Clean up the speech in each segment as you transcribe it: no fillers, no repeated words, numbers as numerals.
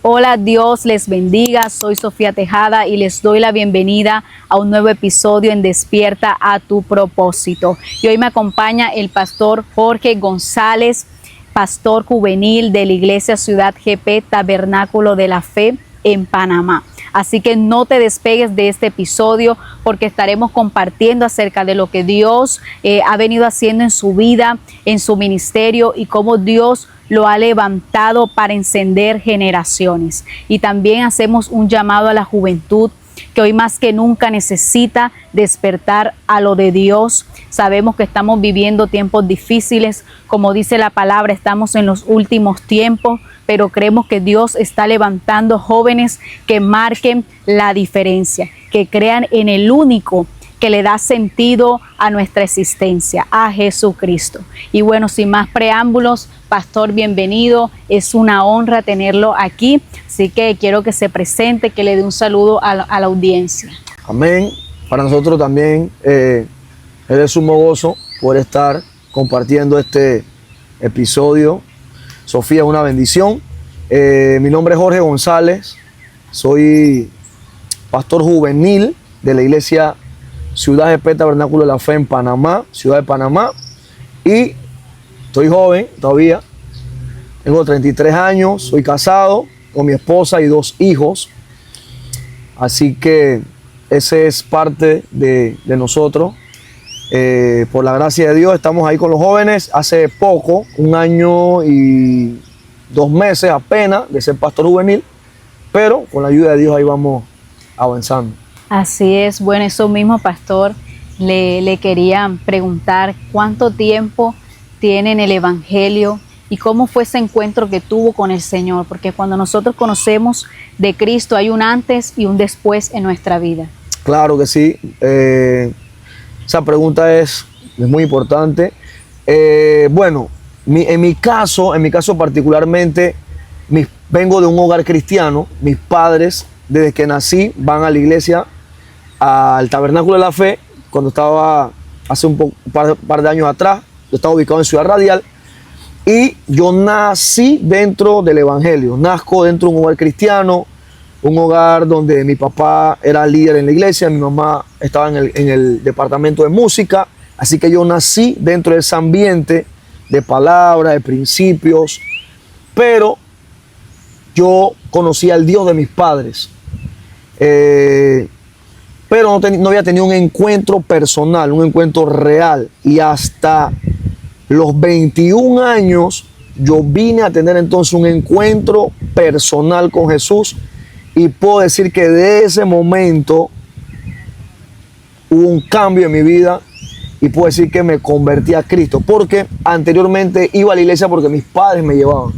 Hola, Dios les bendiga. Soy Sofía Tejada y les doy la bienvenida a un nuevo episodio en Despierta a tu propósito. Y hoy me acompaña el pastor Jorge González, pastor juvenil de la Iglesia Ciudad GP Tabernáculo de la Fe en Panamá. Así que no te despegues de este episodio porque estaremos compartiendo acerca de lo que Dios ha venido haciendo en su vida, en su ministerio y cómo Dios lo ha levantado para encender generaciones. Y también hacemos un llamado a la juventud que hoy más que nunca necesita despertar a lo de Dios. Sabemos que estamos viviendo tiempos difíciles, como dice la palabra, estamos en los últimos tiempos, pero creemos que Dios está levantando jóvenes que marquen la diferencia, que crean en el único que le da sentido a nuestra existencia, a Jesucristo. Y bueno, sin más preámbulos, pastor, bienvenido. Es una honra tenerlo aquí, así que quiero que se presente, que le dé un saludo a la audiencia. Amén. Para nosotros también es de sumo gozo poder estar compartiendo este episodio. Sofía, es una bendición. Mi nombre es Jorge González, soy pastor juvenil de la Iglesia Ciudad GP Tabernáculo de la Fe en Panamá, Ciudad de Panamá, y estoy joven todavía, tengo 33 años, soy casado con mi esposa y 2 hijos, así que ese es parte de nosotros. Por la gracia de Dios estamos ahí con los jóvenes hace poco, 1 año y 2 meses apenas de ser pastor juvenil, pero con la ayuda de Dios ahí vamos avanzando. Así es, bueno, eso mismo, pastor, le quería preguntar cuánto tiempo tiene en el Evangelio y cómo fue ese encuentro que tuvo con el Señor, porque cuando nosotros conocemos de Cristo hay un antes y un después en nuestra vida. Claro que sí, esa pregunta es muy importante. Bueno, en mi caso particularmente, vengo de un hogar cristiano. Mis padres, desde que nací, van a la iglesia, al Tabernáculo de la Fe, cuando estaba hace un par de años atrás. Yo estaba ubicado en Ciudad Radial y yo nací dentro del Evangelio. Nazco dentro de un hogar cristiano, un hogar donde mi papá era líder en la iglesia, mi mamá estaba en el departamento de música, así que yo nací dentro de ese ambiente de palabra, de principios, pero yo conocí al Dios de mis padres, pero no había tenido un encuentro personal, un encuentro real, y hasta los 21 años yo vine a tener entonces un encuentro personal con Jesús. Y puedo decir que de ese momento hubo un cambio en mi vida y puedo decir que me convertí a Cristo. Porque anteriormente iba a la iglesia porque mis padres me llevaban.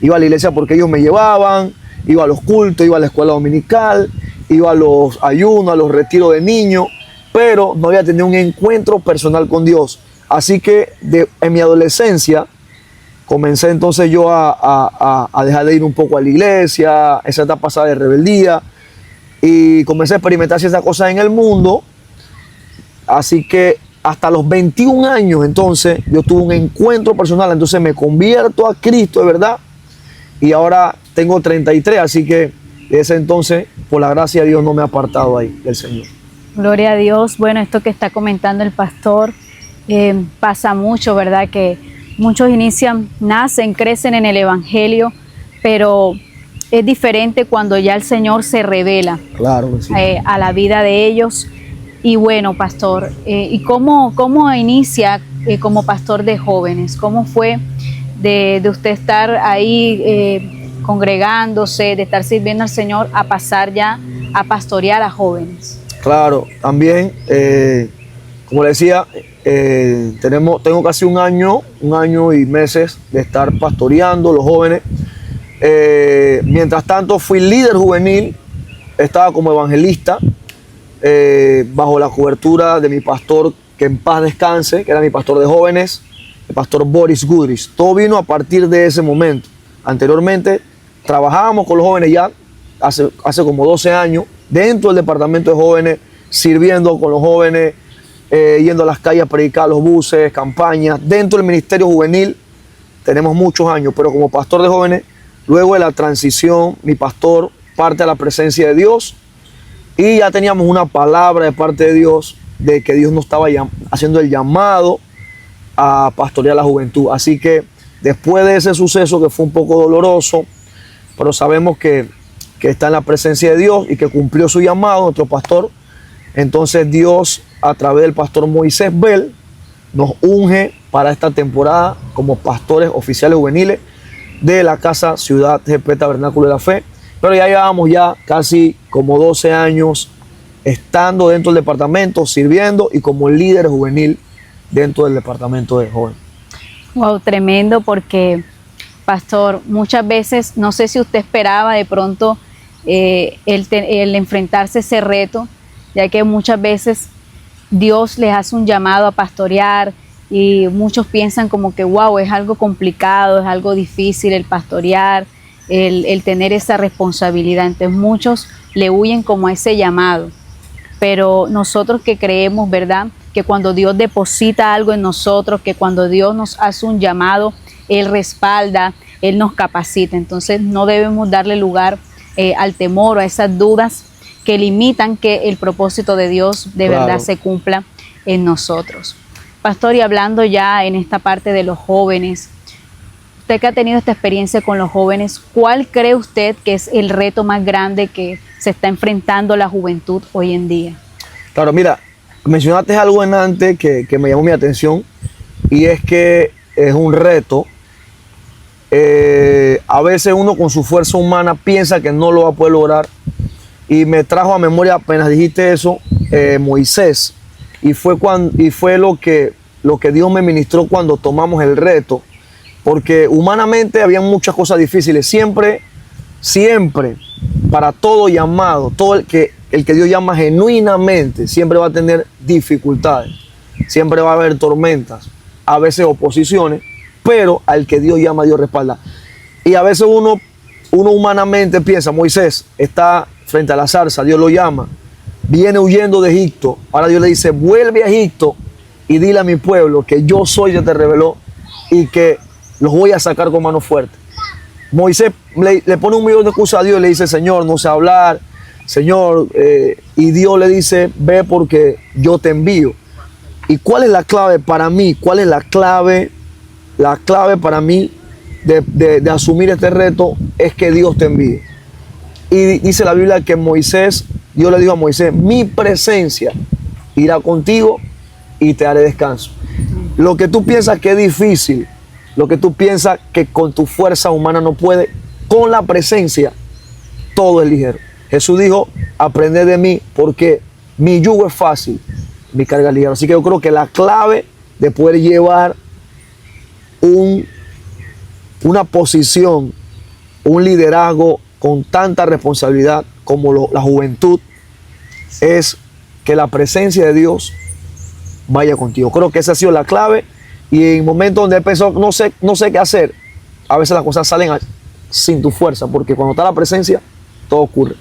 Iba a la iglesia porque ellos me llevaban, iba a los cultos, iba a la escuela dominical, iba a los ayunos, a los retiros de niños, pero no había tenido un encuentro personal con Dios. Así que en mi adolescencia comencé entonces yo a dejar de ir un poco a la iglesia, esa etapa pasada de rebeldía, y comencé a experimentar ciertas cosas en el mundo. Así que hasta los 21 años entonces yo tuve un encuentro personal, entonces me convierto a Cristo de verdad, y ahora tengo 33, así que desde ese entonces, por la gracia de Dios, no me he apartado ahí del Señor. Gloria a Dios. Bueno, esto que está comentando el pastor pasa mucho, ¿verdad? Que muchos nacen, crecen en el Evangelio, pero es diferente cuando ya el Señor se revela, claro que sí, a la vida de ellos. Y bueno, pastor, ¿y cómo inicia como pastor de jóvenes? ¿Cómo fue de usted estar ahí congregándose, de estar sirviendo al Señor, a pasar ya a pastorear a jóvenes? Claro, también, como le decía, tengo casi un año y meses de estar pastoreando los jóvenes. Mientras tanto fui líder juvenil, estaba como evangelista, bajo la cobertura de mi pastor, que en paz descanse, que era mi pastor de jóvenes, el pastor Boris Goodrich. Todo vino a partir de ese momento. Anteriormente trabajábamos con los jóvenes ya hace como 12 años, dentro del departamento de jóvenes, sirviendo con los jóvenes, yendo a las calles a predicar, los buses, campañas. Dentro del ministerio juvenil tenemos muchos años, pero como pastor de jóvenes luego de la transición, mi pastor parte a la presencia de Dios y ya teníamos una palabra de parte de Dios de que Dios nos estaba haciendo el llamado a pastorear la juventud. Así que después de ese suceso que fue un poco doloroso, pero sabemos que está en la presencia de Dios y que cumplió su llamado, nuestro pastor, entonces Dios a través del pastor Moisés Bell nos unge para esta temporada como pastores oficiales juveniles de la Casa Ciudad GP Tabernáculo de la Fe. Pero ya llevamos ya casi como 12 años estando dentro del departamento, sirviendo y como líder juvenil dentro del departamento de jóvenes. Wow, tremendo, porque, pastor, muchas veces, no sé si usted esperaba de pronto el enfrentarse a ese reto, ya que muchas veces Dios les hace un llamado a pastorear y muchos piensan como que wow, es algo complicado, es algo difícil el pastorear, el tener esa responsabilidad. Entonces muchos le huyen como a ese llamado, pero nosotros que creemos, ¿verdad?, que cuando Dios deposita algo en nosotros, que cuando Dios nos hace un llamado, Él respalda, Él nos capacita. Entonces no debemos darle lugar al temor o a esas dudas que limitan que el propósito de Dios de verdad se cumpla en nosotros. Pastor, y hablando ya en esta parte de los jóvenes, usted que ha tenido esta experiencia con los jóvenes, ¿cuál cree usted que es el reto más grande que se está enfrentando la juventud hoy en día? Claro, mira, mencionaste algo en antes que me llamó mi atención, y es que es un reto. A veces uno con su fuerza humana piensa que no lo va a poder lograr, y me trajo a memoria apenas dijiste eso, Moisés, y fue lo que Dios me ministró cuando tomamos el reto, porque humanamente había muchas cosas difíciles, siempre, para todo llamado, todo el que Dios llama genuinamente, siempre va a tener dificultades, siempre va a haber tormentas, a veces oposiciones, pero al que Dios llama, Dios respalda. Y a veces uno humanamente piensa, Moisés está frente a la zarza, Dios lo llama, viene huyendo de Egipto, ahora Dios le dice, vuelve a Egipto y dile a mi pueblo que yo soy, que te reveló y que los voy a sacar con mano fuerte. Moisés le pone un millón de excusas a Dios y le dice, Señor, no sé hablar, Señor, y Dios le dice, ve porque yo te envío. ¿Y cuál es la clave para mí? ¿Cuál es la clave? La clave para mí de asumir este reto es que Dios te envíe. Y dice la Biblia que Dios le dijo a Moisés, mi presencia irá contigo y te haré descanso. Lo que tú piensas que es difícil, lo que tú piensas que con tu fuerza humana no puede, con la presencia todo es ligero. Jesús dijo, aprended de mí porque mi yugo es fácil, mi carga es ligera. Así que yo creo que la clave de poder llevar una posición, un liderazgo con tanta responsabilidad como la juventud, es que la presencia de Dios vaya contigo. Creo que esa ha sido la clave, y en momentos donde he pensado no sé qué hacer, a veces las cosas salen sin tu fuerza, porque cuando está la presencia todo ocurre.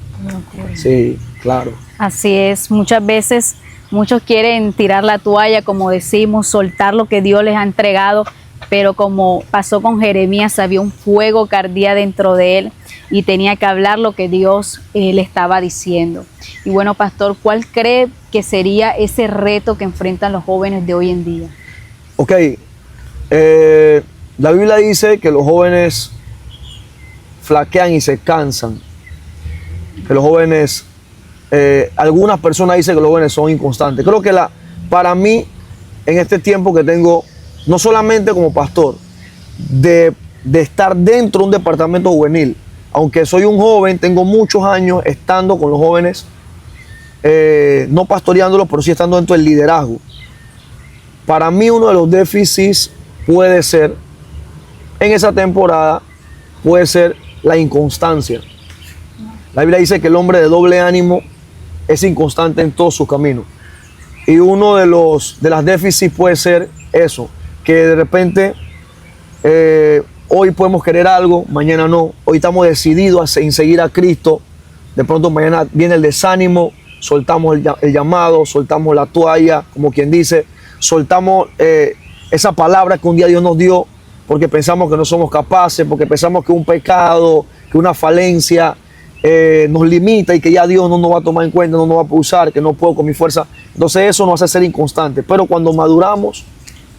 Sí, claro. Así es, muchas veces muchos quieren tirar la toalla, como decimos, soltar lo que Dios les ha entregado, pero como pasó con Jeremías, había un fuego que ardía dentro de él y tenía que hablar lo que Dios le estaba diciendo. Y bueno, pastor, ¿cuál cree que sería ese reto que enfrentan los jóvenes de hoy en día? Ok, la Biblia dice que los jóvenes flaquean y se cansan, que los jóvenes, algunas personas dicen que los jóvenes son inconstantes. Creo que para mí, en este tiempo que tengo, no solamente como pastor, de estar dentro de un departamento juvenil, aunque soy un joven, tengo muchos años estando con los jóvenes, no pastoreándolos, pero sí estando dentro del liderazgo. Para mí uno de los déficits puede ser, en esa temporada, puede ser la inconstancia. La Biblia dice que el hombre de doble ánimo es inconstante en todos sus caminos. Y uno de las déficits puede ser eso, que de repente hoy podemos querer algo, mañana no. Hoy estamos decididos en seguir a Cristo. De pronto mañana viene el desánimo, soltamos el llamado, soltamos la toalla, como quien dice, soltamos esa palabra que un día Dios nos dio porque pensamos que no somos capaces, porque pensamos que un pecado, que una falencia nos limita y que ya Dios no nos va a tomar en cuenta, no nos va a usar, que no puedo con mi fuerza. Entonces eso nos hace ser inconstantes. Pero cuando maduramos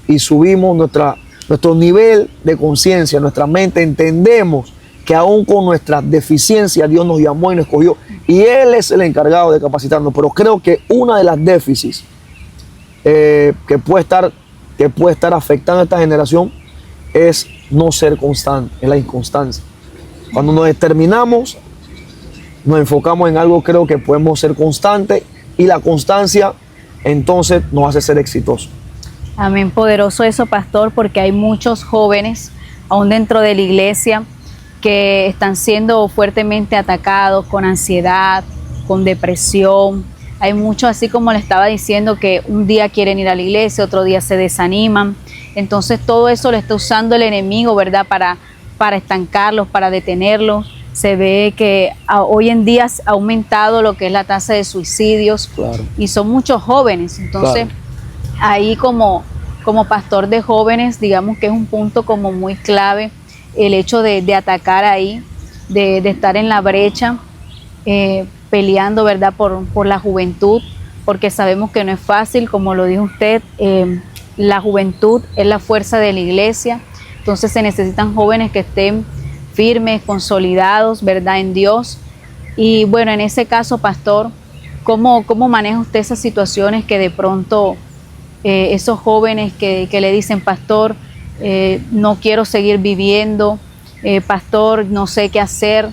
y subimos nuestro nivel de conciencia, nuestra mente, entendemos que aún con nuestras deficiencias Dios nos llamó y nos escogió y Él es el encargado de capacitarnos. Pero creo que una de las déficits que puede estar afectando a esta generación es no ser constante, es la inconstancia. Cuando nos determinamos, nos enfocamos en algo, creo que podemos ser constantes y la constancia entonces nos hace ser exitosos. Amén, poderoso eso, pastor, porque hay muchos jóvenes, aún dentro de la iglesia, que están siendo fuertemente atacados con ansiedad, con depresión. Hay muchos, así como le estaba diciendo, que un día quieren ir a la iglesia, otro día se desaniman. Entonces todo eso lo está usando el enemigo, ¿verdad? Para estancarlos, para detenerlos. Se ve que hoy en día ha aumentado lo que es la tasa de suicidios. Claro. Y son muchos jóvenes. Entonces, Claro. ahí como pastor de jóvenes, digamos que es un punto como muy clave el hecho de atacar ahí, de estar en la brecha, peleando, ¿verdad? Por la juventud, porque sabemos que no es fácil, como lo dijo usted, la juventud es la fuerza de la iglesia, entonces se necesitan jóvenes que estén firmes, consolidados, ¿verdad? En Dios. Y bueno, en ese caso, pastor, ¿cómo maneja usted esas situaciones que de pronto esos jóvenes que le dicen, pastor, no quiero seguir viviendo, pastor, no sé qué hacer,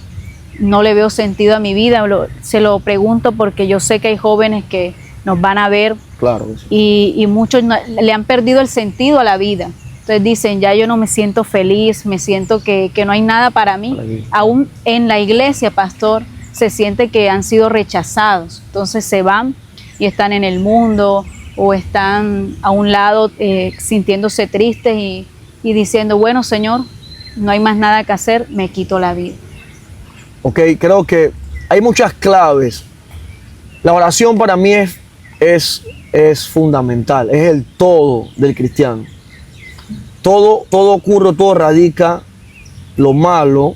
no le veo sentido a mi vida? Se lo pregunto porque yo sé que hay jóvenes que nos van a ver, Claro. y muchos le han perdido el sentido a la vida. Entonces dicen, ya yo no me siento feliz, me siento que no hay nada para mí. Aún en la iglesia, pastor, se siente que han sido rechazados. Entonces se van y están en el mundo o están a un lado sintiéndose tristes y diciendo, bueno, Señor, no hay más nada que hacer, me quito la vida. Ok, creo que hay muchas claves. La oración para mí es fundamental, es el todo del cristiano. Todo ocurre, todo radica lo malo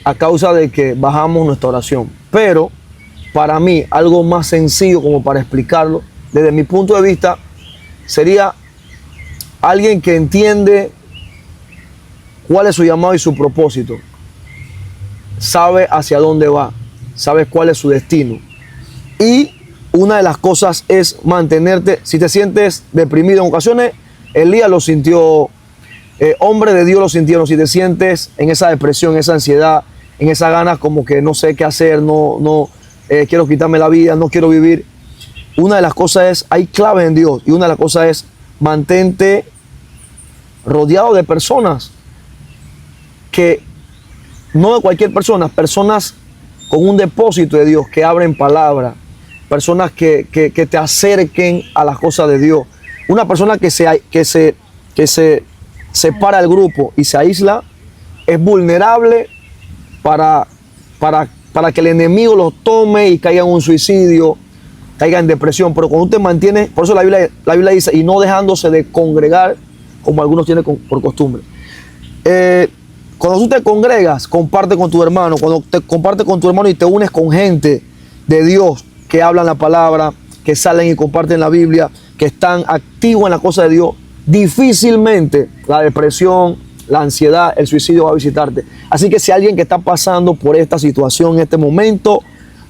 a causa de que bajamos nuestra oración. Pero para mí, algo más sencillo como para explicarlo, desde mi punto de vista, sería alguien que entiende cuál es su llamado y su propósito. Sabe hacia dónde va, sabe cuál es su destino. Y una de las cosas es mantenerte, si te sientes deprimido en ocasiones, Elías lo sintió, hombre de Dios lo sintieron. Si te sientes en esa depresión, en esa ansiedad, en esas ganas como que no sé qué hacer, quiero quitarme la vida, no quiero vivir. Una de las cosas es, hay claves en Dios, y una de las cosas es, mantente rodeado de personas que, no de cualquier persona, personas con un depósito de Dios, que abren palabra, personas que te acerquen a las cosas de Dios. Una persona que se separa del grupo y se aísla es vulnerable para que el enemigo los tome y caiga en un suicidio, caiga en depresión. Pero cuando tú te mantienes, por eso la Biblia dice, y no dejándose de congregar, como algunos tienen por costumbre. Cuando tú te congregas, comparte con tu hermano. Cuando te compartes con tu hermano y te unes con gente de Dios que hablan la palabra, que salen y comparten la Biblia, que están activos en la cosa de Dios, difícilmente la depresión, la ansiedad, el suicidio va a visitarte. Así que si alguien que está pasando por esta situación en este momento,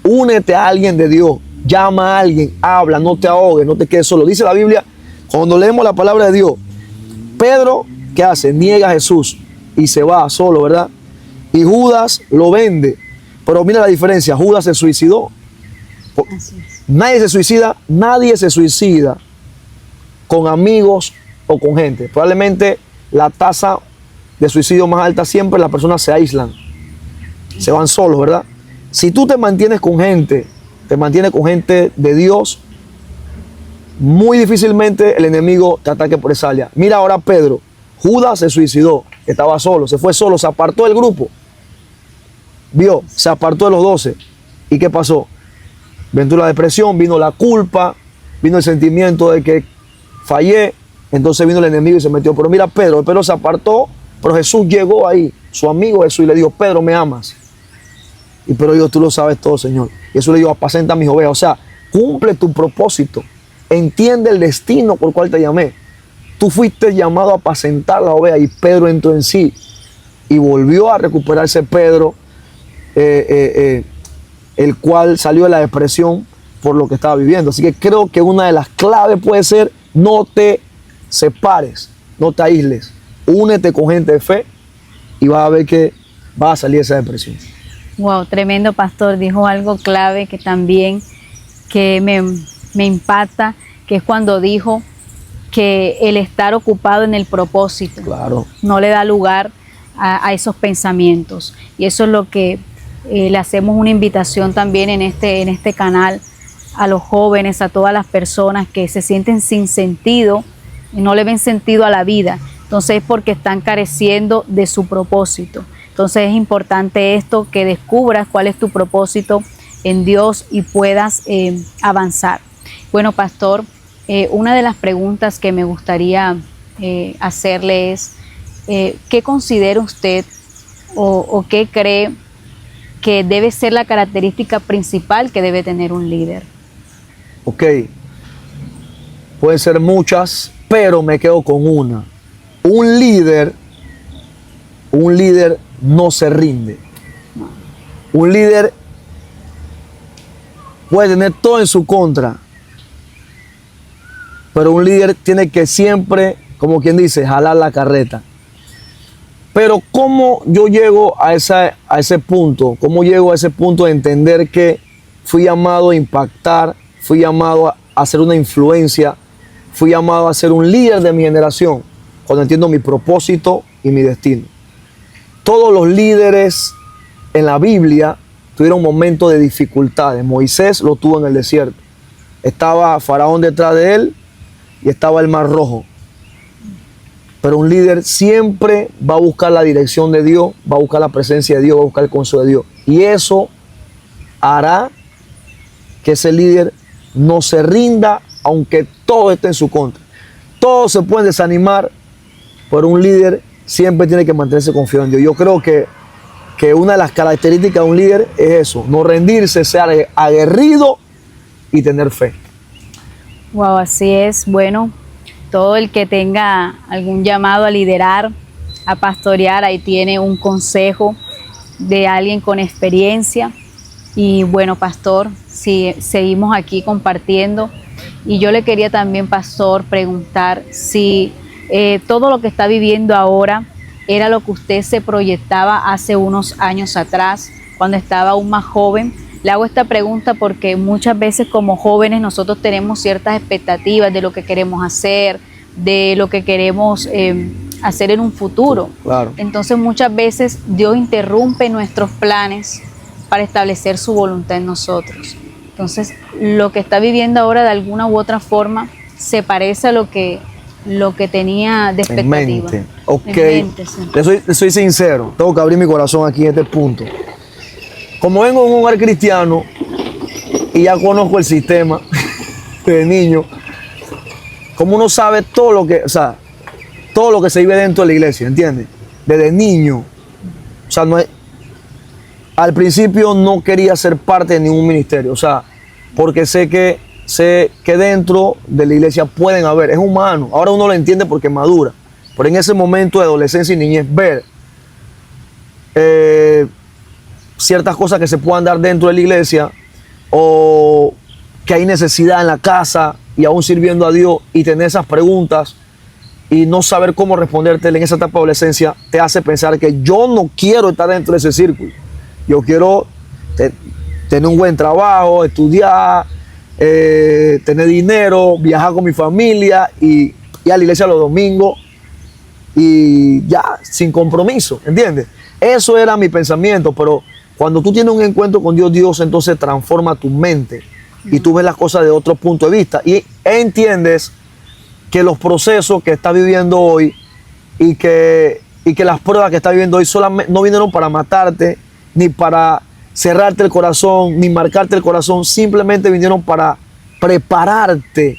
únete a alguien de Dios, llama a alguien, habla, no te ahogues, no te quedes solo. Dice la Biblia, cuando leemos la palabra de Dios, Pedro, ¿qué hace? Niega a Jesús y se va solo, ¿verdad? Y Judas lo vende. Pero mira la diferencia, Judas se suicidó. Nadie se suicida con amigos o con gente. Probablemente la tasa de suicidio más alta siempre las personas se aíslan, se van solos, ¿verdad? Si tú te mantienes con gente de Dios, muy difícilmente el enemigo te ataque por esa área. Mira ahora Pedro, Judas se suicidó, estaba solo, se fue solo, se apartó del grupo. Se apartó de los 12. ¿Y qué pasó? Vino la depresión, vino la culpa, vino el sentimiento de que fallé, Entonces vino el enemigo y se metió. Pero mira, Pedro se apartó, pero Jesús llegó ahí, su amigo Jesús, y le dijo, Pedro, ¿me amas? Y Pedro dijo, tú lo sabes todo, Señor. Y Jesús le dijo, apacenta mis ovejas. O sea, cumple tu propósito. Entiende el destino por el cual te llamé. Tú fuiste llamado a apacentar la oveja. Y Pedro entró en sí. Y volvió a recuperarse Pedro, el cual salió de la depresión por lo que estaba viviendo. Así que creo que una de las claves puede ser, no te separes, no te aísles. Únete con gente de fe y vas a ver que va a salir de esa depresión. Wow, tremendo, pastor. Dijo algo clave que también que me impacta, que es cuando dijo que el estar ocupado en el propósito, Claro, no le da lugar a esos pensamientos. Y eso es lo que le hacemos una invitación también en este canal a los jóvenes, a todas las personas que se sienten sin sentido y no le ven sentido a la vida. Entonces es porque están careciendo de su propósito. Entonces es importante esto, que descubras cuál es tu propósito en Dios y puedas avanzar. Bueno, pastor, una de las preguntas que me gustaría hacerle es, ¿qué considera usted o qué cree que debe ser la característica principal que debe tener un líder? ok. Pueden ser muchas, pero me quedo con una. Un líder no se rinde. Un líder puede tener todo en su contra, pero un líder tiene que siempre, como quien dice, jalar la carreta. Pero ¿cómo yo llego a ese punto? ¿Cómo llego a ese punto de entender que fui llamado a impactar, fui llamado a hacer una influencia, fui llamado a ser un líder de mi generación? Cuando entiendo mi propósito y mi destino. Todos los líderes en la Biblia tuvieron momentos de dificultades. Moisés lo tuvo en el desierto. Estaba Faraón detrás de él y estaba el Mar Rojo. Pero un líder siempre va a buscar la dirección de Dios, va a buscar la presencia de Dios, va a buscar el consejo de Dios. Y eso hará que ese líder no se rinda, aunque todo esté en su contra. Todos se pueden desanimar, pero un líder siempre tiene que mantenerse confiado en Dios. Yo creo que una de las características de un líder es eso, no rendirse, ser aguerrido y tener fe. Wow, así es. Bueno, todo el que tenga algún llamado a liderar, a pastorear, ahí tiene un consejo de alguien con experiencia. Y bueno, pastor, si seguimos aquí compartiendo. Y yo le quería también, pastor, preguntar si todo lo que está viviendo ahora era lo que usted se proyectaba hace unos años atrás, cuando estaba aún más joven. Le hago esta pregunta porque muchas veces como jóvenes nosotros tenemos ciertas expectativas de lo que queremos hacer, de lo que queremos hacer en un futuro. Claro. Entonces muchas veces Dios interrumpe nuestros planes para establecer su voluntad en nosotros. Entonces lo que está viviendo ahora de alguna u otra forma se parece a lo que tenía de expectativa. En mente. Ok. En mente, sí. Le soy sincero, tengo que abrir mi corazón aquí en este punto. Como vengo de un hogar cristiano y ya conozco el sistema de niño, como uno sabe todo lo que se vive dentro de la iglesia, ¿entiendes? Desde niño. O sea, al principio no quería ser parte de ningún ministerio, o sea, porque sé que dentro de la iglesia pueden haber, es humano. Ahora uno lo entiende porque madura, pero en ese momento de adolescencia y niñez, ver ciertas cosas que se puedan dar dentro de la iglesia o que hay necesidad en la casa y aún sirviendo a Dios y tener esas preguntas y no saber cómo responderte en esa etapa de adolescencia, te hace pensar que yo no quiero estar dentro de ese círculo. Yo quiero tener un buen trabajo, estudiar, tener dinero, viajar con mi familia y ir a la iglesia los domingos y ya, sin compromiso, ¿entiendes? Eso era mi pensamiento, pero cuando tú tienes un encuentro con Dios, Dios entonces transforma tu mente y tú ves las cosas de otro punto de vista y entiendes que los procesos que estás viviendo hoy y que las pruebas que estás viviendo hoy solamente no vinieron para matarte, ni para cerrarte el corazón, ni marcarte el corazón, simplemente vinieron para prepararte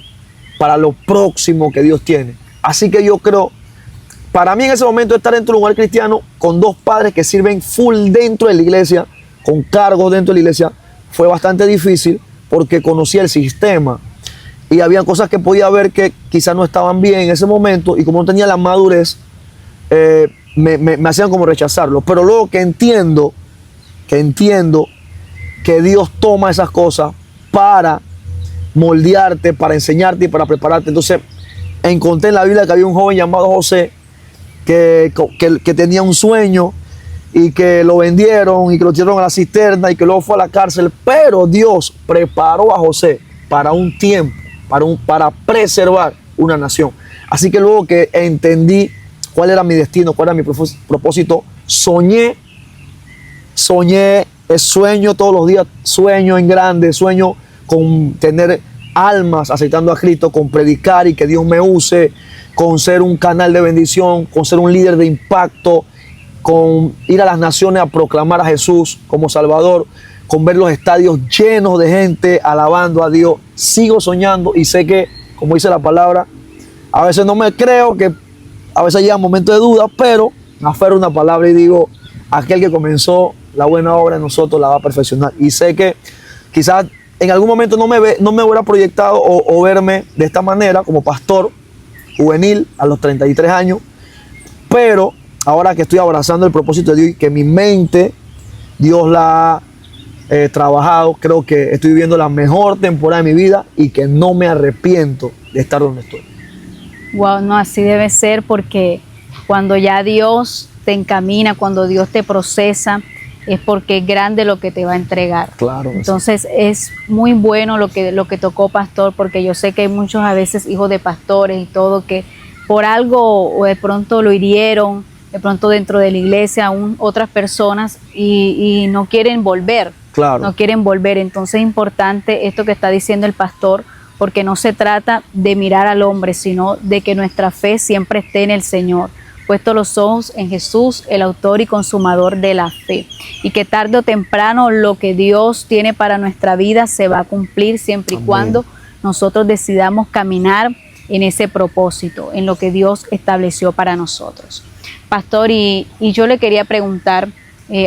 para lo próximo que Dios tiene. Así que yo creo, para mí en ese momento estar dentro de un lugar cristiano con dos padres que sirven full dentro de la iglesia, con cargos dentro de la iglesia, fue bastante difícil porque conocía el sistema y había cosas que podía ver que quizás no estaban bien en ese momento y como no tenía la madurez, me hacían como rechazarlo. Pero luego que entiendo que Dios toma esas cosas para moldearte, para enseñarte y para prepararte. Entonces encontré en la Biblia que había un joven llamado José que tenía un sueño y que lo vendieron y que lo tiraron a la cisterna y que luego fue a la cárcel, pero Dios preparó a José para un tiempo, para preservar una nación. Así que luego que entendí cuál era mi destino, cuál era mi propósito, sueño todos los días, sueño en grande, sueño con tener almas aceptando a Cristo, con predicar y que Dios me use, con ser un canal de bendición, con ser un líder de impacto, con ir a las naciones a proclamar a Jesús como Salvador, con ver los estadios llenos de gente alabando a Dios. Sigo soñando y sé que, como dice la palabra, a veces no me creo, que a veces llega momentos de duda, pero me aferro a una palabra y digo, aquel que comenzó la buena obra en nosotros la va a perfeccionar. Y sé que quizás en algún momento no me hubiera proyectado o verme de esta manera como pastor juvenil a los 33 años, pero ahora que estoy abrazando el propósito de Dios y que mi mente Dios la ha trabajado, creo que estoy viviendo la mejor temporada de mi vida y que no me arrepiento de estar donde estoy. Wow, no, así debe ser, porque cuando ya Dios te encamina, cuando Dios te procesa, es porque es grande lo que te va a entregar. Claro. Entonces es muy bueno lo que tocó pastor, porque yo sé que hay muchos a veces hijos de pastores y todo que por algo o de pronto lo hirieron, de pronto dentro de la iglesia aún otras personas y no quieren volver. Claro. No quieren volver. Entonces es importante esto que está diciendo el pastor, porque no se trata de mirar al hombre, sino de que nuestra fe siempre esté en el Señor, puesto los ojos en Jesús, el autor y consumador de la fe, y que tarde o temprano lo que Dios tiene para nuestra vida se va a cumplir siempre y cuando nosotros decidamos caminar en ese propósito, en lo que Dios estableció para nosotros. Pastor, y yo le quería preguntar,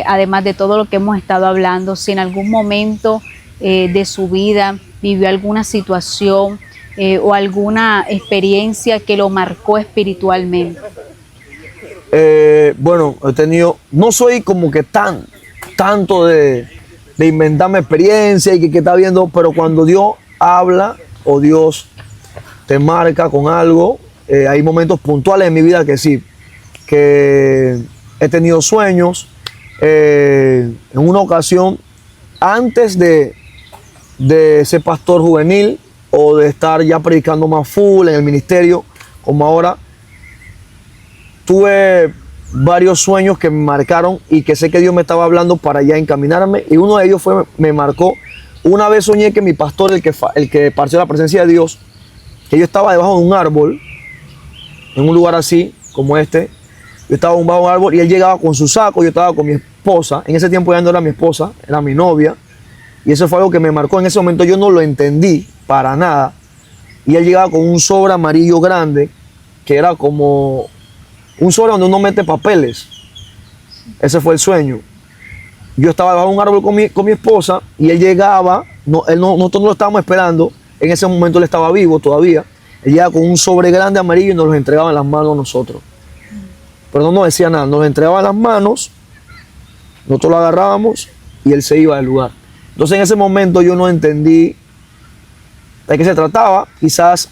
además de todo lo que hemos estado hablando, si en algún momento de su vida vivió alguna situación o alguna experiencia que lo marcó espiritualmente. Bueno, he tenido, no soy como que tanto de inventarme experiencia y que está viendo, pero cuando Dios habla o Dios te marca con algo, hay momentos puntuales en mi vida que sí, que he tenido sueños. En una ocasión, antes de ser pastor juvenil o de estar ya predicando más full en el ministerio, como ahora, tuve varios sueños que me marcaron y que sé que Dios me estaba hablando para ya encaminarme, y uno de ellos me marcó. Una vez soñé que mi pastor, el que partió la presencia de Dios, que yo estaba debajo de un árbol, en un lugar así como este. Yo estaba debajo de un árbol y él llegaba con su saco, yo estaba con mi esposa. En ese tiempo ya no era mi esposa, era mi novia, y eso fue algo que me marcó. En ese momento yo no lo entendí para nada, y él llegaba con un sobre amarillo grande, que era como un sobre donde uno mete papeles. Ese fue el sueño. Yo estaba debajo de un árbol con mi esposa y él llegaba, nosotros no lo estábamos esperando, en ese momento él estaba vivo todavía. Él llegaba con un sobre grande amarillo y nos lo entregaba en las manos a nosotros. Pero no nos decía nada, nos lo entregaba en las manos, nosotros lo agarrábamos y él se iba del lugar. Entonces en ese momento yo no entendí de qué se trataba. Quizás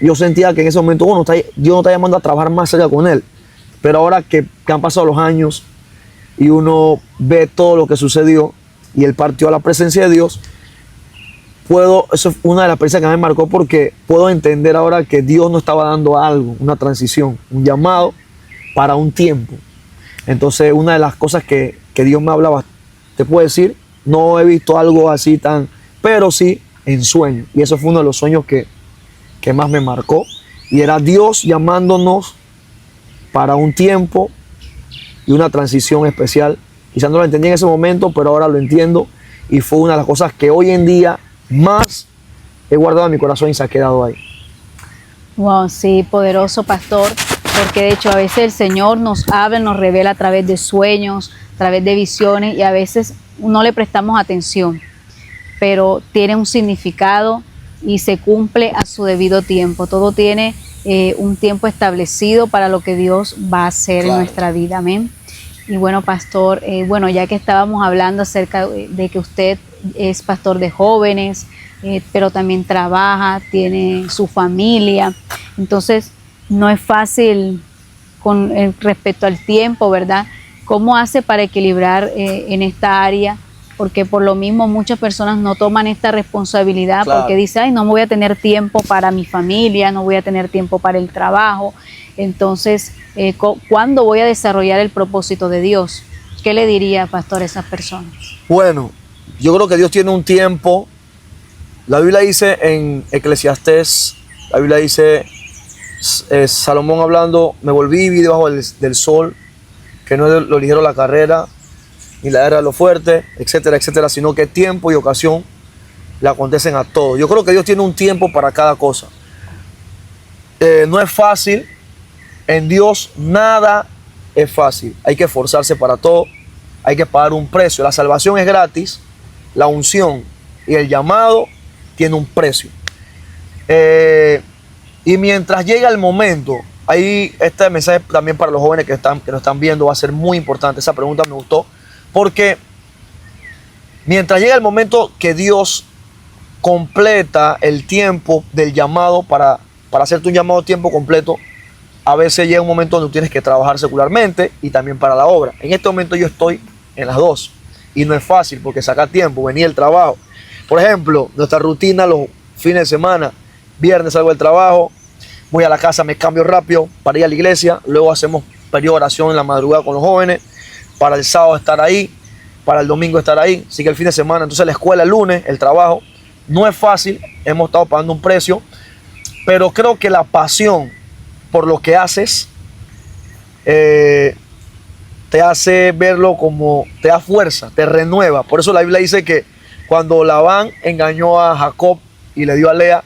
yo sentía que en ese momento, bueno, Dios no está llamando a trabajar más cerca con él. Pero ahora que han pasado los años y uno ve todo lo que sucedió y él partió a la presencia de Dios, eso es una de las experiencias que me marcó, porque puedo entender ahora que Dios nos estaba dando algo, una transición, un llamado para un tiempo. Entonces, una de las cosas que Dios me hablaba, te puedo decir, no he visto algo así pero sí en sueños. Y eso fue uno de los sueños que más me marcó. Y era Dios llamándonos para un tiempo y una transición especial. Quizás no lo entendí en ese momento, pero ahora lo entiendo. Y fue una de las cosas que hoy en día más he guardado en mi corazón y se ha quedado ahí. Wow, sí, poderoso pastor, porque de hecho a veces el Señor nos habla, nos revela a través de sueños, a través de visiones y a veces no le prestamos atención, pero tiene un significado y se cumple a su debido tiempo. Todo tiene un tiempo establecido para lo que Dios va a hacer en nuestra vida. Amén. Y bueno, pastor, bueno, ya que estábamos hablando acerca de que usted es pastor de jóvenes, pero también trabaja, tiene su familia, entonces no es fácil con respecto al tiempo, ¿verdad? ¿Cómo hace para equilibrar en esta área? Porque por lo mismo muchas personas no toman esta responsabilidad porque dicen, ay, no voy a tener tiempo para mi familia, no voy a tener tiempo para el trabajo. Entonces, ¿cuándo voy a desarrollar el propósito de Dios? ¿Qué le diría, pastor, a esas personas? Bueno, yo creo que Dios tiene un tiempo. La Biblia dice en Eclesiastés, la Biblia dice, Salomón hablando, me volví y vi debajo del sol, que no es lo ligero la carrera, ni la guerra lo fuerte, etcétera, etcétera, sino que tiempo y ocasión le acontecen a todos. Yo creo que Dios tiene un tiempo para cada cosa. No es fácil, en Dios nada es fácil, hay que esforzarse para todo, hay que pagar un precio. La salvación es gratis, la unción y el llamado tiene un precio. Y mientras llega el momento, ahí este mensaje también para los jóvenes que nos están viendo va a ser muy importante. Esa pregunta me gustó. Porque mientras llega el momento que Dios completa el tiempo del llamado para hacerte un llamado a tiempo completo, a veces llega un momento donde tú tienes que trabajar secularmente y también para la obra. En este momento yo estoy en las dos y no es fácil porque saca tiempo, venir el trabajo. Por ejemplo, nuestra rutina los fines de semana, viernes salgo del trabajo, voy a la casa, me cambio rápido para ir a la iglesia, luego hacemos periodo de oración en la madrugada con los jóvenes, para el sábado estar ahí, para el domingo estar ahí, así que el fin de semana, entonces la escuela el lunes, el trabajo, no es fácil, hemos estado pagando un precio, pero creo que la pasión por lo que haces te hace verlo como, te da fuerza, te renueva. Por eso la Biblia dice que cuando Labán engañó a Jacob y le dio a Lea,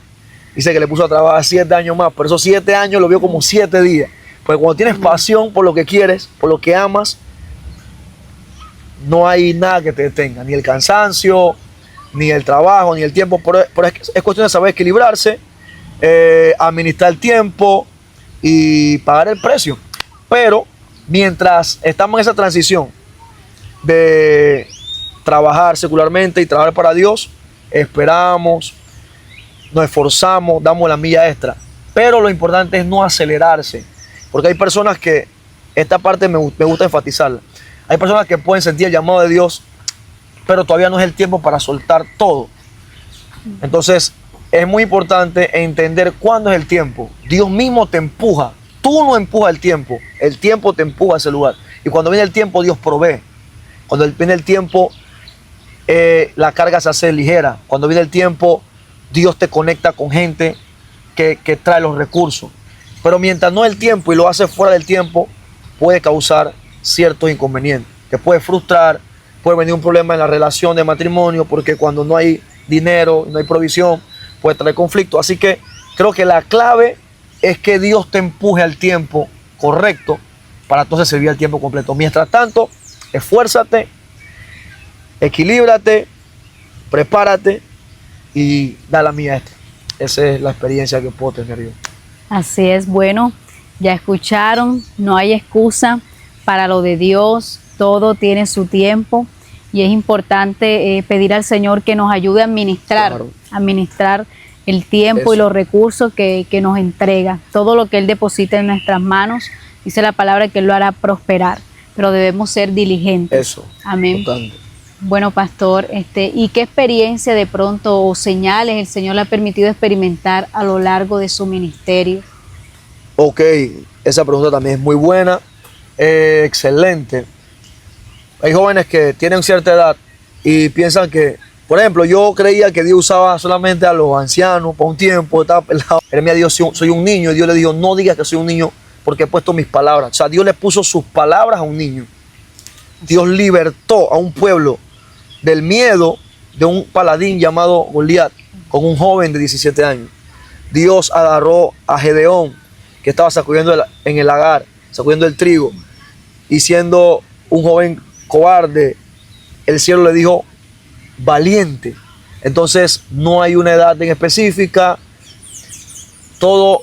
dice que le puso a trabajar 7 años más, pero esos 7 años lo vio como 7 días, porque cuando tienes pasión por lo que quieres, por lo que amas, no hay nada que te detenga, ni el cansancio, ni el trabajo, ni el tiempo. Pero es cuestión de saber equilibrarse, administrar el tiempo y pagar el precio. Pero mientras estamos en esa transición de trabajar secularmente y trabajar para Dios, esperamos, nos esforzamos, damos la milla extra. Pero lo importante es no acelerarse, porque hay personas que, esta parte me gusta enfatizarla, hay personas que pueden sentir el llamado de Dios, pero todavía no es el tiempo para soltar todo. Entonces, es muy importante entender cuándo es el tiempo. Dios mismo te empuja. Tú no empujas el tiempo te empuja a ese lugar. Y cuando viene el tiempo, Dios provee. Cuando viene el tiempo, la carga se hace ligera. Cuando viene el tiempo, Dios te conecta con gente que trae los recursos. Pero mientras no es el tiempo y lo hace fuera del tiempo, puede causar ciertos inconvenientes. Te puede frustrar, puede venir un problema en la relación de matrimonio, porque cuando no hay dinero, no hay provisión, puede traer conflicto. Así que creo que la clave es que Dios te empuje al tiempo correcto para entonces servir al tiempo completo. Mientras tanto, esfuérzate, equilíbrate, prepárate y da la mía extra. Esa es la experiencia que puedo tener yo. Así es, bueno, ya escucharon, no hay excusa para lo de Dios, todo tiene su tiempo y es importante pedir al Señor que nos ayude a administrar el tiempo y los recursos que nos entrega. Todo lo que Él deposita en nuestras manos, dice la palabra que Él lo hará prosperar, pero debemos ser diligentes. Eso. Amén. Totalmente. Bueno, pastor, ¿y qué experiencia de pronto o señales el Señor le ha permitido experimentar a lo largo de su ministerio? Ok, esa pregunta también es muy buena. Excelente. Hay jóvenes que tienen cierta edad y piensan que, por ejemplo, yo creía que Dios usaba solamente a los ancianos por un tiempo, estaba pelado. Jeremías dijo, soy un niño, y Dios le dijo, no digas que soy un niño porque he puesto mis palabras. O sea, Dios le puso sus palabras a un niño. Dios libertó a un pueblo del miedo de un paladín llamado Goliat con un joven de 17 años. Dios agarró a Gedeón, que estaba sacudiendo en el lagar, sacudiendo el trigo, y siendo un joven cobarde, el cielo le dijo valiente. Entonces no hay una edad en específica, todo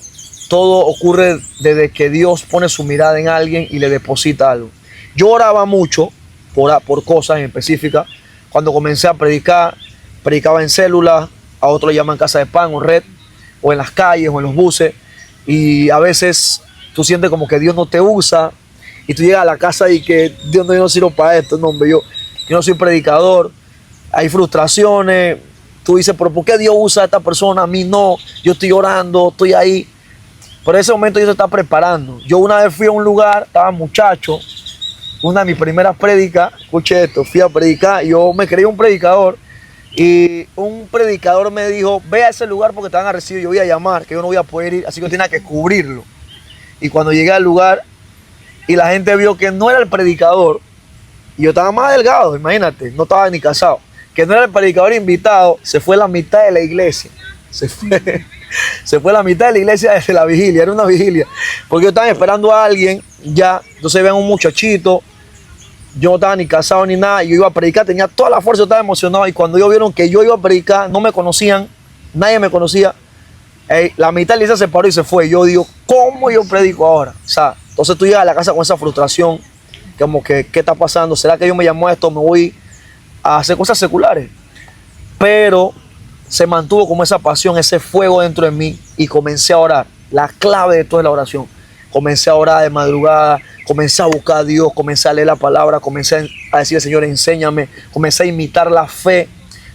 ocurre desde que Dios pone su mirada en alguien y le deposita algo. Yo oraba mucho por cosas en específica. Cuando comencé a predicar, predicaba en células, a otros le llaman casa de pan o red, o en las calles o en los buses, y a veces tú sientes como que Dios no te usa, y tú llegas a la casa y que Dios no, yo no sirvo para esto, no, hombre, yo no soy predicador, hay frustraciones, tú dices, pero ¿por qué Dios usa a esta persona? A mí no, yo estoy orando, estoy ahí. Pero en ese momento Dios se está preparando. Yo una vez fui a un lugar, estaba muchacho, una de mis primeras prédicas, escuché esto, fui a predicar, yo me creía un predicador, y un predicador me dijo, ve a ese lugar porque te van a recibir, yo voy a llamar, que yo no voy a poder ir, así que tenía que cubrirlo. Y cuando llegué al lugar, y la gente vio que no era el predicador, y yo estaba más delgado, imagínate, no estaba ni casado, que no era el predicador invitado, se fue la mitad de la iglesia, se fue la mitad de la iglesia desde la vigilia, era una vigilia, porque yo estaba esperando a alguien ya, entonces ven un muchachito, yo no estaba ni casado ni nada, yo iba a predicar, tenía toda la fuerza, yo estaba emocionado, y cuando ellos vieron que yo iba a predicar, no me conocían, nadie me conocía, la mitad de la iglesia se paró y se fue. Yo digo, ¿cómo yo predico ahora? O sea, entonces tú llegas a la casa con esa frustración, como que, ¿qué está pasando? ¿Será que Dios me llamó a esto? ¿Me voy a hacer cosas seculares? Pero se mantuvo como esa pasión, ese fuego dentro de mí, y comencé a orar. La clave de todo es la oración. Comencé a orar de madrugada, comencé a buscar a Dios, comencé a leer la palabra, comencé a decirle, Señor, enséñame, comencé a imitar la fe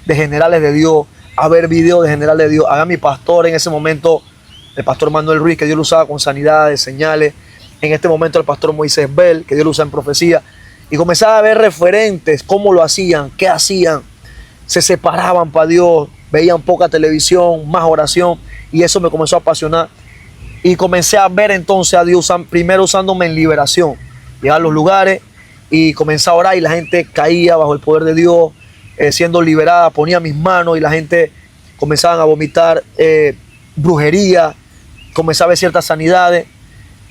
de generales de Dios, a ver videos de generales de Dios. A mi pastor en ese momento, el pastor Manuel Ruiz, que Dios lo usaba con sanidades, señales. En este momento el pastor Moisés Bell, que Dios lo usa en profecía. Y comencé a ver referentes, cómo lo hacían, qué hacían. Se separaban para Dios, veían poca televisión, más oración, y eso me comenzó a apasionar. Y comencé a ver entonces a Dios primero usándome en liberación. Llegar a los lugares y comencé a orar, y la gente caía bajo el poder de Dios, siendo liberada. Ponía mis manos y la gente comenzaba a vomitar brujería, comenzaba a ver ciertas sanidades.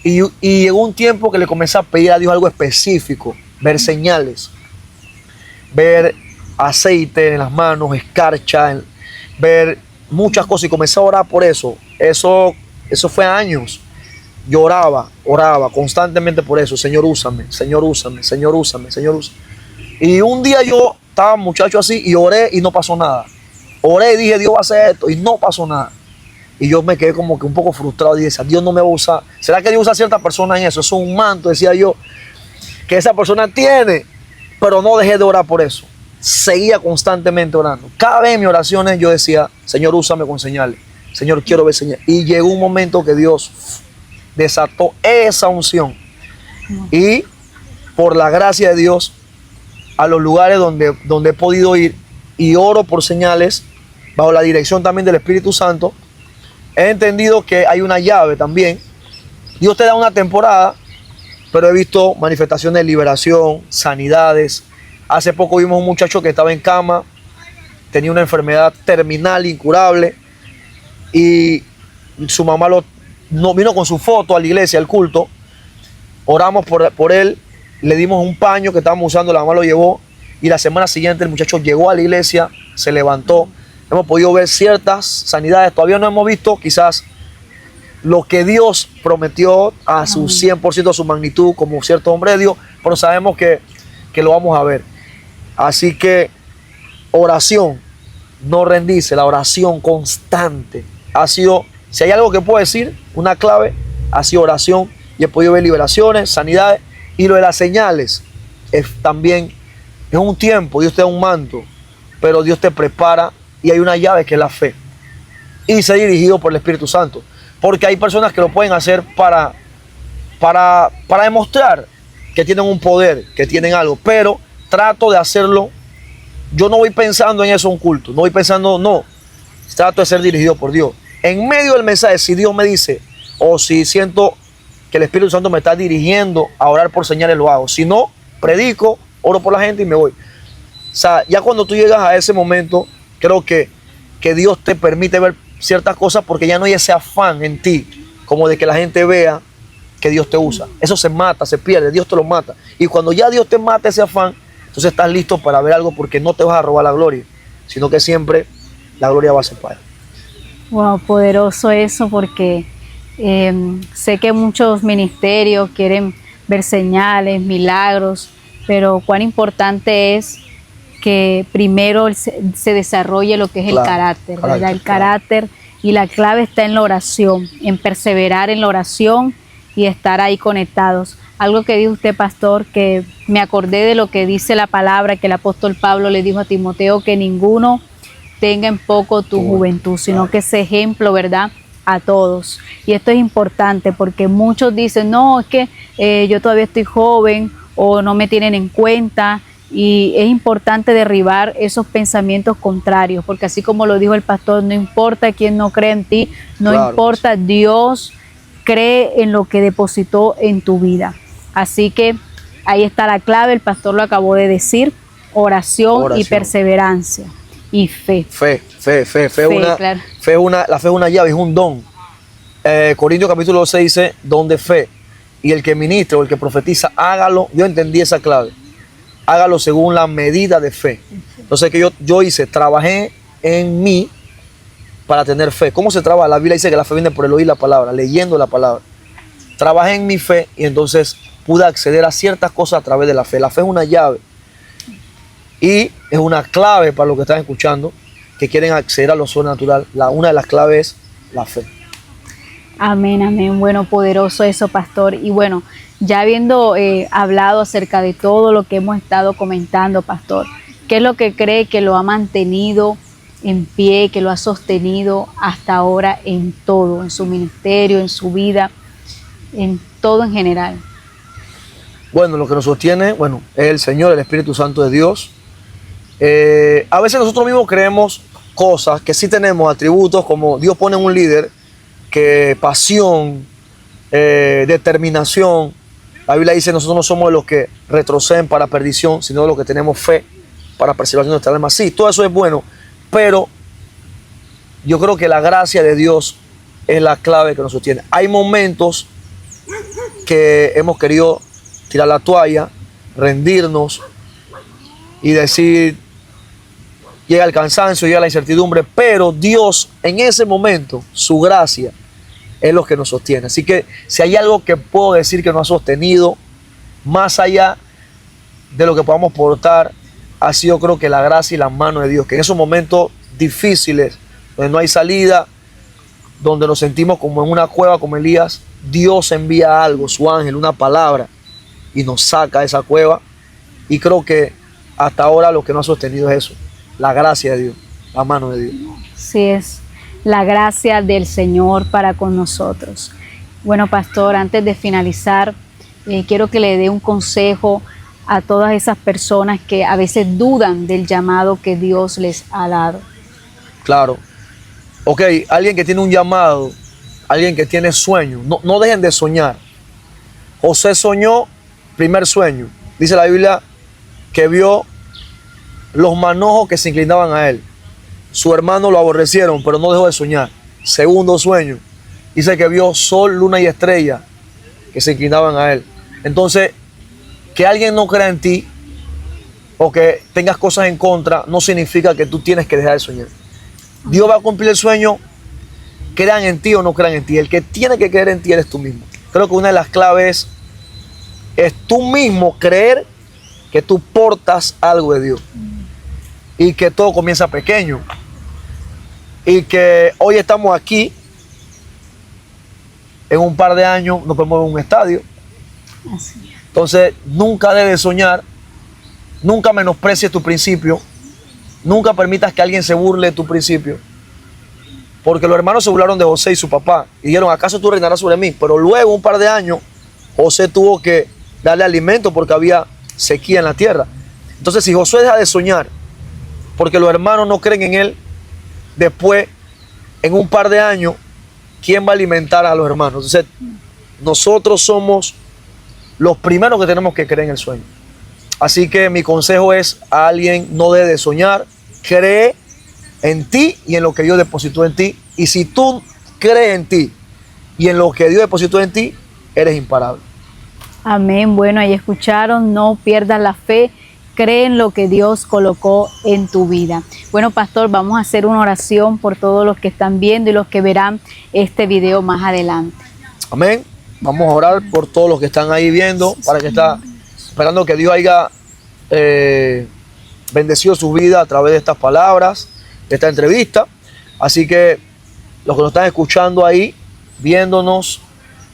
Y llegó un tiempo que le comencé a pedir a Dios algo específico, ver señales, ver aceite en las manos, escarcha, ver muchas cosas, y comencé a orar por eso. Eso fue años. Yo oraba constantemente por eso. Señor, úsame, Señor, úsame, Señor, úsame, Señor, úsame. Y un día yo estaba muchacho así y oré y no pasó nada. Oré y dije, Dios va a hacer esto, y no pasó nada. Y yo me quedé como que un poco frustrado y dije, Dios no me va a usar. ¿Será que Dios usa a cierta persona en eso? Eso es un manto, decía yo, que esa persona tiene. Pero no dejé de orar por eso. Seguía constantemente orando. Cada vez en mis oraciones yo decía, Señor, úsame con señales. Señor, quiero ver señales. Y llegó un momento que Dios desató esa unción. Y por la gracia de Dios, a los lugares donde he podido ir y oro por señales, bajo la dirección también del Espíritu Santo, he entendido que hay una llave también. Dios te da una temporada, pero he visto manifestaciones de liberación, sanidades. Hace poco vimos un muchacho que estaba en cama, tenía una enfermedad terminal, incurable, y su mamá vino con su foto a la iglesia, al culto. Oramos por él, le dimos un paño que estábamos usando, la mamá lo llevó, y la semana siguiente el muchacho llegó a la iglesia, se levantó. Hemos podido ver ciertas sanidades, todavía no hemos visto quizás lo que Dios prometió a su 100%, a su magnitud, como cierto hombre de Dios, pero sabemos que lo vamos a ver. Así que oración, no rendirse, la oración constante ha sido, si hay algo que puedo decir, una clave, ha sido oración, y he podido ver liberaciones, sanidades. Y lo de las señales también es un tiempo, Dios te da un manto, pero Dios te prepara, y hay una llave que es la fe y ser dirigido por el Espíritu Santo, porque hay personas que lo pueden hacer para demostrar que tienen un poder, que tienen algo, pero trato de hacerlo. Yo no voy pensando en eso, un culto, no voy pensando, no, trato de ser dirigido por Dios. En medio del mensaje, si Dios me dice, o si siento que el Espíritu Santo me está dirigiendo a orar por señales, lo hago. Si no, predico, oro por la gente y me voy. O sea, ya cuando tú llegas a ese momento, creo que Dios te permite ver ciertas cosas porque ya no hay ese afán en ti, como de que la gente vea que Dios te usa. Eso se mata, se pierde, Dios te lo mata. Y cuando ya Dios te mata ese afán, entonces estás listo para ver algo porque no te vas a robar la gloria, sino que siempre la gloria va a ser para Él. Wow, poderoso eso, porque sé que muchos ministerios quieren ver señales, milagros, pero cuán importante es que primero se desarrolle lo que es el carácter, ¿verdad? El carácter, y la clave está en la oración, en perseverar en la oración y estar ahí conectados. Algo que dijo usted, pastor, que me acordé de lo que dice la palabra, que el apóstol Pablo le dijo a Timoteo, que ninguno tenga en poco tu juventud, sino que sea ejemplo, ¿verdad?, a todos. Y esto es importante porque muchos dicen, no, es que yo todavía estoy joven o no me tienen en cuenta. Y es importante derribar esos pensamientos contrarios, porque así como lo dijo el pastor, no importa quién no cree en ti, no importa, Dios cree en lo que depositó en tu vida. Así que ahí está la clave, el pastor lo acabó de decir: oración. Y perseverancia y fe. Claro. La fe es una llave, es un don. Corintios capítulo 6 dice, don de fe, y el que ministra o el que profetiza, hágalo. Yo entendí esa clave: hágalo según la medida de fe. Entonces, que yo hice, trabajé en mí para tener fe. ¿Cómo se trabaja? La Biblia dice que la fe viene por el oír la palabra, leyendo la palabra. Trabajé en mi fe y entonces pude acceder a ciertas cosas a través de la fe. La fe es una llave y es una clave para los que están escuchando, que quieren acceder a lo sobrenatural. Una de las claves es la fe. Amén, amén. Bueno, poderoso eso, pastor. Y bueno, ya habiendo hablado acerca de todo lo que hemos estado comentando, pastor, ¿qué es lo que cree que lo ha mantenido en pie, que lo ha sostenido hasta ahora en todo, en su ministerio, en su vida, en todo en general? Bueno, lo que nos sostiene, bueno, es el Señor, el Espíritu Santo de Dios. A veces nosotros mismos creemos cosas que sí tenemos, atributos, como Dios pone en un líder, que pasión, determinación. La Biblia dice, nosotros no somos de los que retroceden para perdición, sino de los que tenemos fe para preservación de nuestra alma. Sí, todo eso es bueno, pero yo creo que la gracia de Dios es la clave que nos sostiene. Hay momentos que hemos querido tirar la toalla, rendirnos y decir, llega el cansancio, llega la incertidumbre, pero Dios en ese momento, su gracia, es lo que nos sostiene. Así que si hay algo que puedo decir que nos ha sostenido, más allá de lo que podamos portar, ha sido, creo que, la gracia y la mano de Dios, que en esos momentos difíciles, donde no hay salida, donde nos sentimos como en una cueva como Elías, Dios envía algo, su ángel, una palabra, y nos saca de esa cueva. Y creo que hasta ahora lo que nos ha sostenido es eso, la gracia de Dios, la mano de Dios. Sí, es la gracia del Señor para con nosotros. Bueno, pastor, antes de finalizar, quiero que le dé un consejo a todas esas personas que a veces dudan del llamado que Dios les ha dado. Claro. Ok, alguien que tiene un llamado, alguien que tiene sueño, no dejen de soñar. José soñó, primer sueño. Dice la Biblia que vio los manojos que se inclinaban a él. Su hermano lo aborrecieron, pero no dejó de soñar. Segundo sueño, dice que vio sol, luna y estrella que se inclinaban a él. Entonces, que alguien no crea en ti o que tengas cosas en contra no significa que tú tienes que dejar de soñar. Dios va a cumplir el sueño, crean en ti o no crean en ti. El que tiene que creer en ti eres tú mismo. Creo que una de las claves es tú mismo creer que tú portas algo de Dios y que todo comienza pequeño y que hoy estamos aquí, en un par de años nos podemos ver en un estadio. Así. Entonces nunca debes soñar, nunca menosprecies tu principio, nunca permitas que alguien se burle de tu principio, porque los hermanos se burlaron de José y su papá y dijeron, ¿acaso tú reinarás sobre mí? Pero luego, un par de años, José tuvo que darle alimento porque había sequía en la tierra. Entonces, si Josué deja de soñar porque los hermanos no creen en él, después, en un par de años, ¿quién va a alimentar a los hermanos? Entonces, nosotros somos los primeros que tenemos que creer en el sueño. Así que mi consejo es a alguien: no deje de soñar, cree en ti y en lo que Dios depositó en ti, Y si tú crees en ti y en lo que Dios depositó en ti, eres imparable. Amén. Bueno, ahí escucharon, no pierdas la fe, cree en lo que Dios colocó en tu vida. Bueno, pastor, vamos a hacer una oración por todos los que están viendo y los que verán este video más adelante. Amén. Vamos a orar por todos los que están ahí viendo, para que está esperando que Dios haya bendecido su vida a través de estas palabras, de esta entrevista. Así que los que nos están escuchando ahí, viéndonos,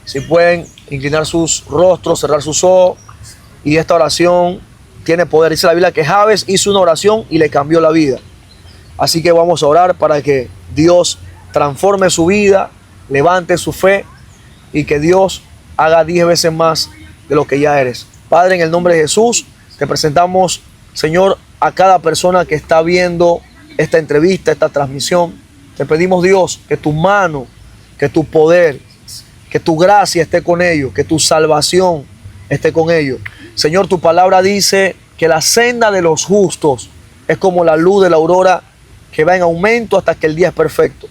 si pueden inclinar sus rostros, cerrar sus ojos. Y esta oración tiene poder. Dice la Biblia que Jabes hizo una oración y le cambió la vida. Así que vamos a orar para que Dios transforme su vida, levante su fe y que Dios haga 10 veces más de lo que ya eres. Padre, en el nombre de Jesús, te presentamos, Señor, a cada persona que está viendo esta entrevista, esta transmisión. Te pedimos, Dios, que tu mano, que tu poder, que tu gracia esté con ellos, que tu salvación esté con ellos. Señor, tu palabra dice que la senda de los justos es como la luz de la aurora que va en aumento hasta que el día es perfecto.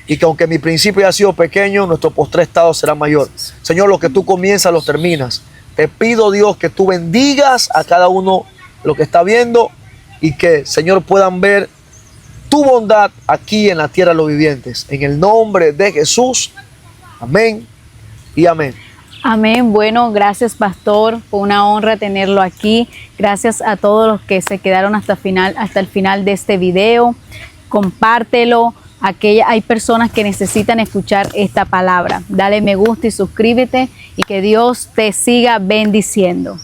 Y que aunque mi principio haya sido pequeño, nuestro postrer estado será mayor. Señor, lo que tú comienzas, lo terminas. Te pido, Dios, que tú bendigas a cada uno lo que está viendo y que, Señor, puedan ver tu bondad aquí en la tierra de los vivientes. En el nombre de Jesús. Amén y amén. Amén. Bueno, gracias, pastor. Fue una honra tenerlo aquí. Gracias a todos los que se quedaron hasta el final de este video. Compártelo. Hay personas que necesitan escuchar esta palabra. Dale me gusta y suscríbete y que Dios te siga bendiciendo.